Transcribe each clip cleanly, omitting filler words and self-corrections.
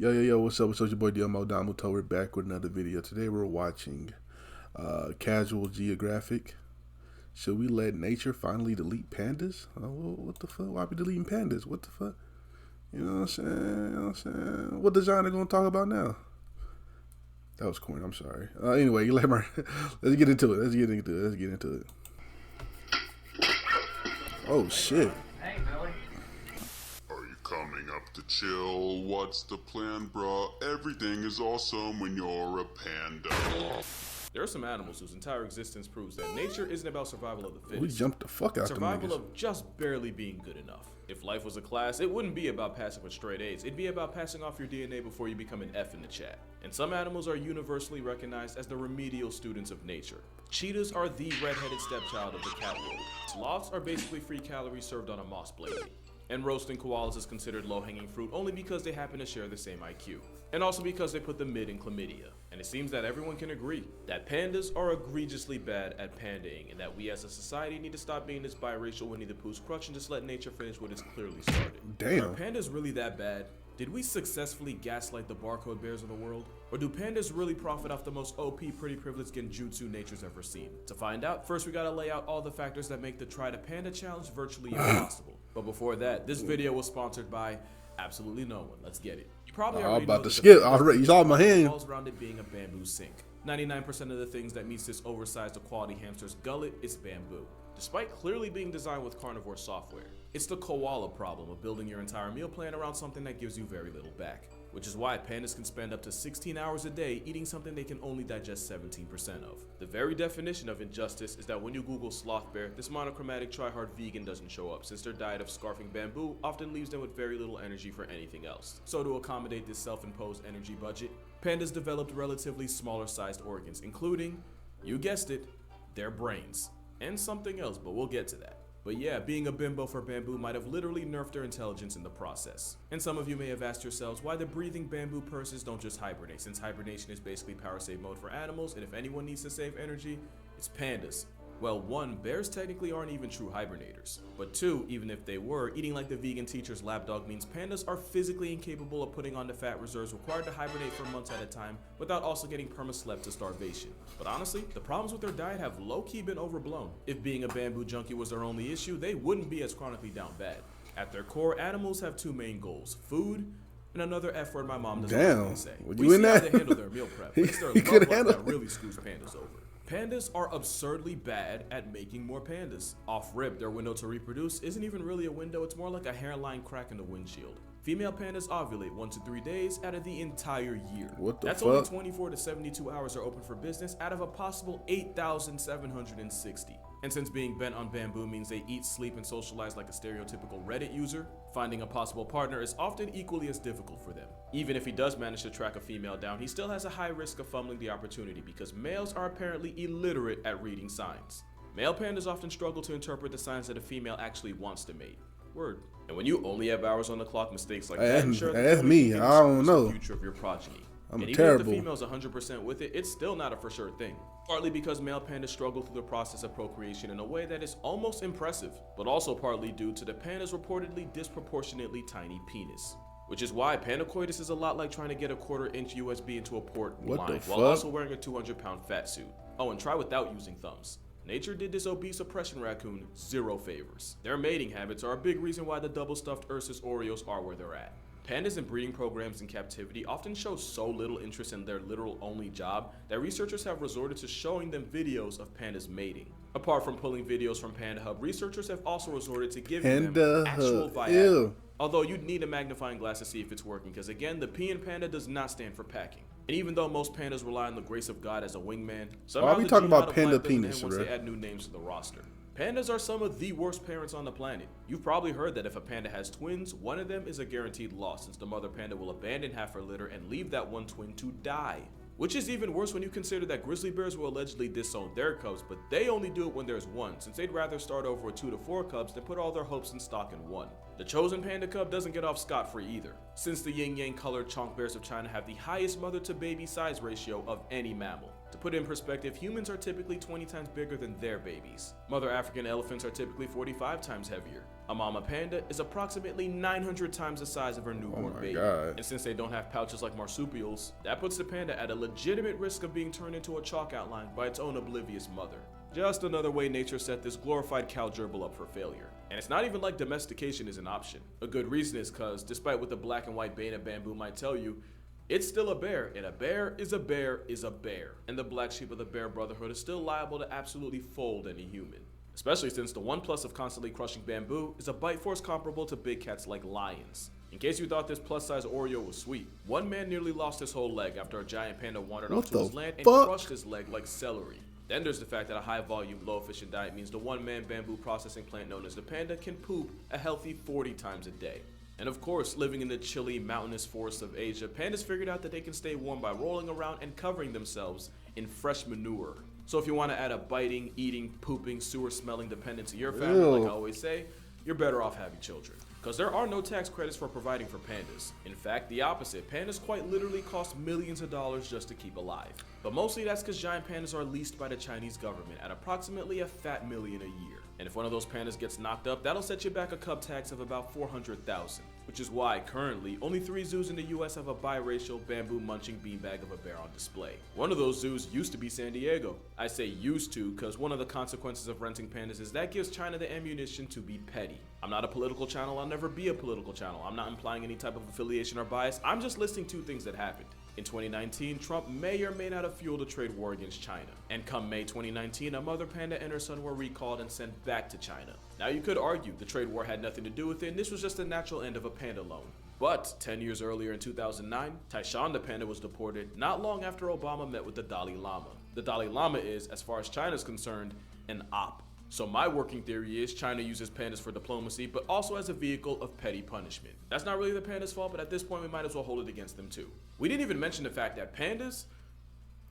Yo, what's up? What's up, your boy Domuto. We're back with another video. Today we're watching Casual Geographic. Should we let nature finally delete pandas? Oh, what the fuck? Why be deleting pandas? What the fuck? You know what I'm saying? What designer gonna talk about now? That was corny. I'm sorry. Anyway, let's get into it. Let's get into it. Oh shit. Are you coming up to chill? What's the plan, bruh? Everything is awesome when you're a panda. There are some animals whose entire existence proves that nature isn't about survival of the fittest. We jumped the fuck out the survival niggas. of just barely being good enough. If life was a class, it wouldn't be about passing with straight A's. It'd be about passing off your DNA before you become an F in the chat. And some animals are universally recognized as the remedial students of nature. Cheetahs are the red-headed stepchild of the cat world. Sloths are basically free calories served on a moss blade. And roasting koalas is considered low-hanging fruit only because they happen to share the same IQ. And also because they put the mid in chlamydia. And it seems that everyone can agree that pandas are egregiously bad at pandaing, and that we as a society need to stop being this biracial Winnie the Pooh's crutch and just let nature finish what it's clearly started. Damn. Are pandas really that bad? Did we successfully gaslight the barcode bears of the world? Or do pandas really profit off the most OP pretty privileged genjutsu nature's ever seen? To find out, first we gotta lay out all the factors that make the Try to Panda challenge virtually impossible. But before that, this video was sponsored by absolutely no one. Let's get it. You probably I'm already about know to that skip the already. You saw my hand. revolves around it being a bamboo sink. 99% of the things that meets this oversized equality hamster's gullet is bamboo. Despite clearly being designed with carnivore software, it's the koala problem of building your entire meal plan around something that gives you very little back. Which is why pandas can spend up to 16 hours a day eating something they can only digest 17% of. The very definition of injustice is that when you Google sloth bear, this monochromatic try-hard vegan doesn't show up, since their diet of scarfing bamboo often leaves them with very little energy for anything else. So to accommodate this self-imposed energy budget, pandas developed relatively smaller sized organs, including, you guessed it, their brains. And something else, but we'll get to that. But yeah, being a bimbo for bamboo might have literally nerfed their intelligence in the process. And some of you may have asked yourselves why the breathing bamboo purses don't just hibernate, since hibernation is basically power save mode for animals, and if anyone needs to save energy, it's pandas. Well, one, bears technically aren't even true hibernators. But two, even if they were, eating like the vegan teacher's lapdog means pandas are physically incapable of putting on the fat reserves required to hibernate for months at a time without also getting perma-slept to starvation. But honestly, the problems with their diet have low-key been overblown. If being a bamboo junkie was their only issue, they wouldn't be as chronically down bad. At their core, animals have two main goals: food, and another F word my mom doesn't like to say. You in see how that? they handle their meal prep, but it's their He love could life handle that really screws pandas over. Pandas are absurdly bad at making more pandas. Off rip, their window to reproduce isn't even really a window, it's more like a hairline crack in the windshield. Female pandas ovulate 1 to 3 days out of the entire year. What the That's fuck? only 24 to 72 hours are open for business out of a possible 8,760. And since being bent on bamboo means they eat, sleep, and socialize like a stereotypical Reddit user, finding a possible partner is often equally as difficult for them. Even if he does manage to track a female down, he still has a high risk of fumbling the opportunity because males are apparently illiterate at reading signs. Male pandas often struggle to interpret the signs that a female actually wants to mate. Word. And when you only have hours on the clock, mistakes like that ensure that's that me. I don't know. the future of your progeny. I'm and terrible. Even if the female's 100% with it, it's still not a for sure thing. Partly because male pandas struggle through the process of procreation in a way that is almost impressive, but also partly due to the panda's reportedly disproportionately tiny penis. Which is why pandacoitus is a lot like trying to get a 1/4-inch USB into a port What blind, the while fuck? also wearing a 200-pound fat suit. Oh, and try without using thumbs. Nature did this obese oppression raccoon zero favors. Their mating habits are a big reason why the double-stuffed Ursus Oreos are where they're at. Pandas in breeding programs in captivity often show so little interest in their literal only job that researchers have resorted to showing them videos of pandas mating. Apart from pulling videos from Panda Hub, researchers have also resorted to giving them actual Viagra. Ew. Although you'd need a magnifying glass to see if it's working, because again, the P in panda does not stand for packing. And even though most pandas rely on the grace of God as a wingman, somehow we the talking about jihad of panda life doesn't penis, end once bro? they add new names to the roster. Pandas are some of the worst parents on the planet. You've probably heard that if a panda has twins, one of them is a guaranteed loss, since the mother panda will abandon half her litter and leave that one twin to die. Which is even worse when you consider that grizzly bears will allegedly disown their cubs, but they only do it when there's one, since they'd rather start over with 2 to 4 cubs than put all their hopes and stock in one. The chosen panda cub doesn't get off scot-free either, since the yin-yang colored chonk bears of China have the highest mother-to-baby size ratio of any mammal. To put it in perspective, humans are typically 20 times bigger than their babies. Mother African elephants are typically 45 times heavier. A mama panda is approximately 900 times the size of her newborn my baby. God. And since they don't have pouches like marsupials, that puts the panda at a legitimate risk of being turned into a chalk outline by its own oblivious mother. Just another way nature set this glorified cow gerbil up for failure. And it's not even like domestication is an option. A good reason is cause, despite what the black and white beta bamboo might tell you, it's still a bear, and a bear is a bear is a bear. And the black sheep of the bear brotherhood is still liable to absolutely fold any human. Especially since the one plus of constantly crushing bamboo is a bite force comparable to big cats like lions. In case you thought this plus size Oreo was sweet, one man nearly lost his whole leg after a giant panda wandered onto his land and crushed his leg like celery. Then there's the fact that a high volume, low efficient diet means the one man bamboo processing plant known as the panda can poop a healthy 40 times a day. And of course, living in the chilly, mountainous forests of Asia, pandas figured out that they can stay warm by rolling around and covering themselves in fresh manure. So if you want to add a biting, eating, pooping, sewer-smelling dependent to your family, like I always say, you're better off having children. Because there are no tax credits for providing for pandas. In fact, the opposite. Pandas quite literally cost millions of dollars just to keep alive. But mostly that's because giant pandas are leased by the Chinese government at approximately a fat million a year. And if one of those pandas gets knocked up, that'll set you back a cub tax of about 400,000. Which is why, currently, only 3 zoos in the US have a biracial, bamboo-munching beanbag of a bear on display. One of those zoos used to be San Diego. I say used to because one of the consequences of renting pandas is that gives China the ammunition to be petty. I'm not a political channel, I'll never be a political channel. I'm not implying any type of affiliation or bias, I'm just listing 2 things that happened. In 2019, Trump may or may not have fueled a trade war against China. And come May 2019, a mother panda and her son were recalled and sent back to China. Now you could argue the trade war had nothing to do with it and this was just the natural end of a panda loan. But 10 years earlier in 2009, Taishan the panda was deported not long after Obama met with the Dalai Lama. The Dalai Lama is, as far as China is concerned, an op. So my working theory is China uses pandas for diplomacy, but also as a vehicle of petty punishment. That's not really the pandas' fault, but at this point we might as well hold it against them too. We didn't even mention the fact that pandas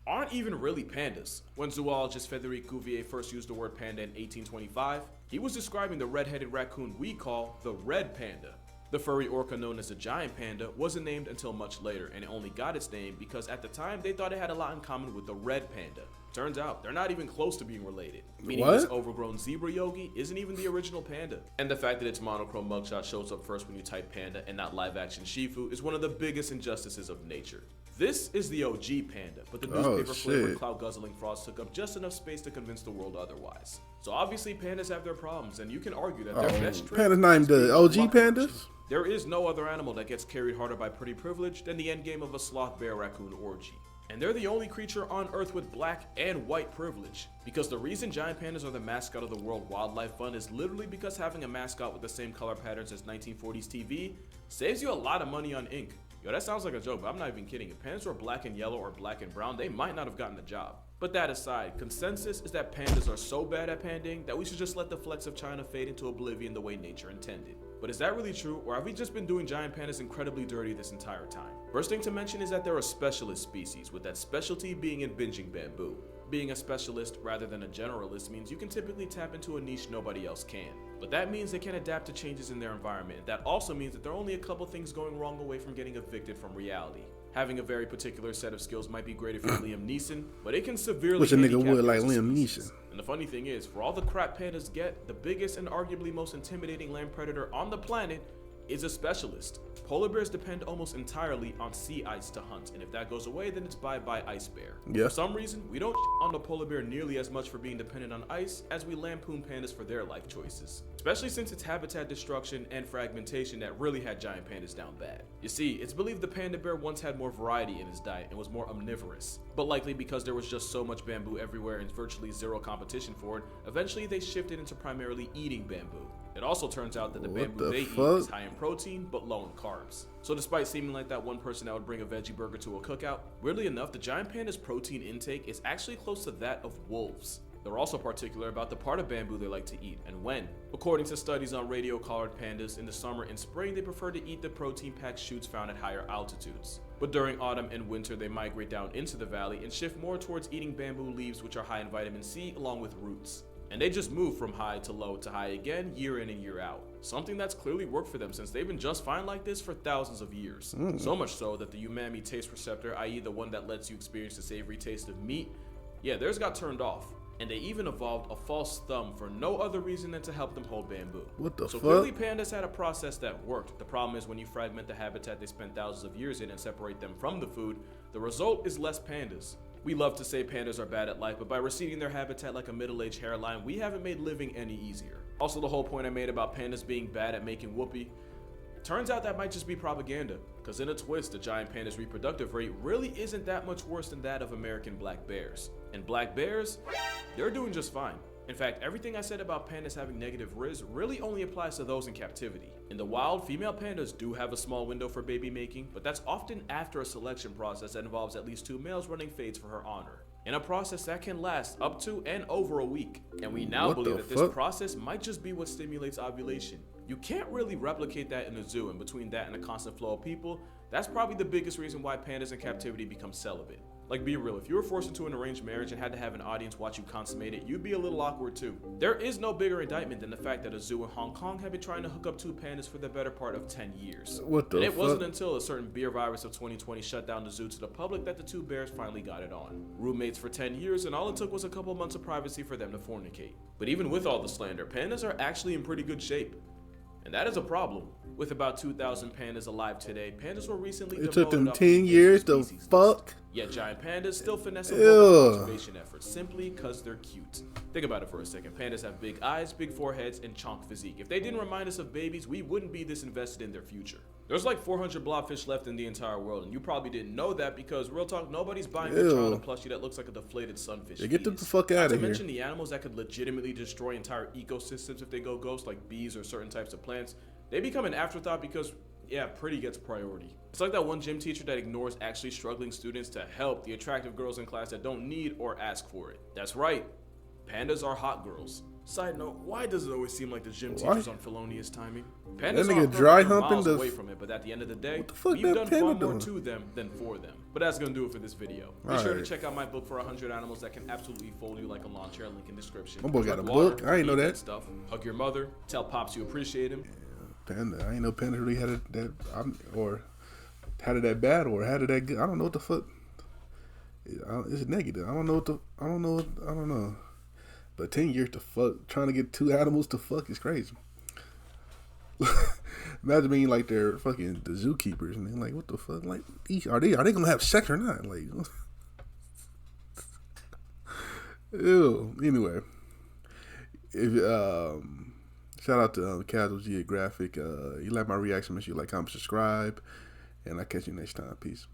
aren't even really pandas. When zoologist Frédéric Cuvier first used the word panda in 1825, he was describing the red-headed raccoon we call the red panda. The furry orca known as the giant panda wasn't named until much later, and it only got its name because at the time they thought it had a lot in common with the red panda. Turns out, they're not even close to being related. Meaning this overgrown zebra yogi isn't even the original panda. And the fact that its monochrome mugshot shows up first when you type panda and not live action Shifu is one of the biggest injustices of nature. This is the OG panda, but the newspaper flavored cloud guzzling frauds took up just enough space to convince the world otherwise. So obviously pandas have their problems, and you can argue that their best trait pandas named the OG pandas? There is no other animal that gets carried harder by pretty privilege than the endgame of a sloth bear raccoon orgy. And they're the only creature on Earth with black and white privilege. Because the reason giant pandas are the mascot of the World Wildlife Fund is literally because having a mascot with the same color patterns as 1940s TV saves you a lot of money on ink. Yo, that sounds like a joke, but I'm not even kidding. If pandas were black and yellow or black and brown, they might not have gotten the job. But that aside, consensus is that pandas are so bad at pandaing that we should just let the flex of China fade into oblivion the way nature intended. But is that really true, or have we just been doing giant pandas incredibly dirty this entire time? First thing to mention is that they're a specialist species, with that specialty being in binging bamboo. Being a specialist rather than a generalist means you can typically tap into a niche nobody else can. But that means they can adapt to changes in their environment, and that also means that there are only a couple things going wrong away from getting evicted from reality. Having a very particular set of skills might be great if you're Liam Neeson, but it can severely Which a nigga handicap would you like as a Liam species. Neeson. And the funny thing is, for all the crap pandas get, the biggest and arguably most intimidating land predator on the planet is a specialist. Polar bears depend almost entirely on sea ice to hunt, and if that goes away, then it's bye-bye ice bear. Yeah. For some reason, we don't on the polar bear nearly as much for being dependent on ice as we lampoon pandas for their life choices. Especially since it's habitat destruction and fragmentation that really had giant pandas down bad. You see, it's believed the panda bear once had more variety in his diet and was more omnivorous. But likely because there was just so much bamboo everywhere and virtually zero competition for it, eventually they shifted into primarily eating bamboo. It also turns out that the bamboo they eat is high in protein but low in carbs. So despite seeming like that one person that would bring a veggie burger to a cookout, weirdly enough, the giant panda's protein intake is actually close to that of wolves. They're also particular about the part of bamboo they like to eat and when. According to studies on radio-collared pandas, in the summer and spring they prefer to eat the protein-packed shoots found at higher altitudes. But during autumn and winter they migrate down into the valley and shift more towards eating bamboo leaves, which are high in vitamin C along with roots. And they just move from high to low to high again year in and year out. Something that's clearly worked for them since they've been just fine like this for thousands of years. So much so that the umami taste receptor, i.e. the one that lets you experience the savory taste of meat, yeah, theirs got turned off. And they even evolved a false thumb for no other reason than to help them hold bamboo. What the So fuck? clearly pandas had a process that worked. The problem is when you fragment the habitat they spent thousands of years in and separate them from the food, the result is less pandas. We love to say pandas are bad at life, but by receding their habitat like a middle-aged hairline, we haven't made living any easier. Also, the whole point I made about pandas being bad at making whoopee, turns out that might just be propaganda, because in a twist, the giant panda's reproductive rate really isn't that much worse than that of American black bears. And black bears, they're doing just fine. In fact, everything I said about pandas having negative riz really only applies to those in captivity. In the wild, female pandas do have a small window for baby making, but that's often after a selection process that involves at least 2 males running fades for her honor. In a process that can last up to and over a week. And we now believe that this process might just be what stimulates ovulation. You can't really replicate that in a zoo, and between that and a constant flow of people, that's probably the biggest reason why pandas in captivity become celibate. Like, be real, if you were forced into an arranged marriage and had to have an audience watch you consummate it, you'd be a little awkward too. There is no bigger indictment than the fact that a zoo in Hong Kong had been trying to hook up 2 pandas for the better part of 10 years. What the And it fuck? wasn't until a certain beer virus of 2020 shut down the zoo to the public that the 2 bears finally got it on. Roommates for 10 years, and all it took was a couple months of privacy for them to fornicate. But even with all the slander, pandas are actually in pretty good shape. And that is a problem. With about 2,000 pandas alive today, pandas were recently It took them demoted off 10 the years to endangered species fuck. list. Yet giant pandas still finesse Ew. local conservation efforts simply because they're cute. Think about it for a second. Pandas have big eyes, big foreheads, and chonk physique. If they didn't remind us of babies, we wouldn't be this invested in their future. There's like 400 blobfish left in the entire world, and you probably didn't know that because, real talk, nobody's buying your child a plushie that looks like a deflated sunfish. Yeah, get them the fetus. fuck Not out to of here. mention the animals that could legitimately destroy entire ecosystems if they go ghost, like bees or certain types of plants. They become an afterthought because, yeah, pretty gets priority. It's like that one gym teacher that ignores actually struggling students to help the attractive girls in class that don't need or ask for it. That's right, pandas are hot girls. Side note, why does it always seem like the gym teacher's on felonious timing? Pandas nigga are dry perfect, humping miles the- away from it, but at the end of the day, What the fuck we've that done panda far more doing? to them than for them. But that's gonna do it for this video. Be sure to Alright. check out my book for 100 animals that can absolutely fold you like a lawn chair. Link in description. My boy got Drink a water, book? I ain't know eat that. stuff. Hug your mother. Tell pops you appreciate him. Panda. I ain't know Panda really had it that, or had it that bad, or had it that good. I don't know what the fuck. It's negative. I don't know. But 10 years to fuck, trying to get 2 animals to fuck is crazy. Imagine being like they're fucking the zookeepers and they're like, what the fuck? Like, are they gonna have sex or not? Like, ew. Anyway, if shout out to Casual Geographic. You like my reaction? Make sure you like, comment, subscribe, and I'll catch you next time. Peace.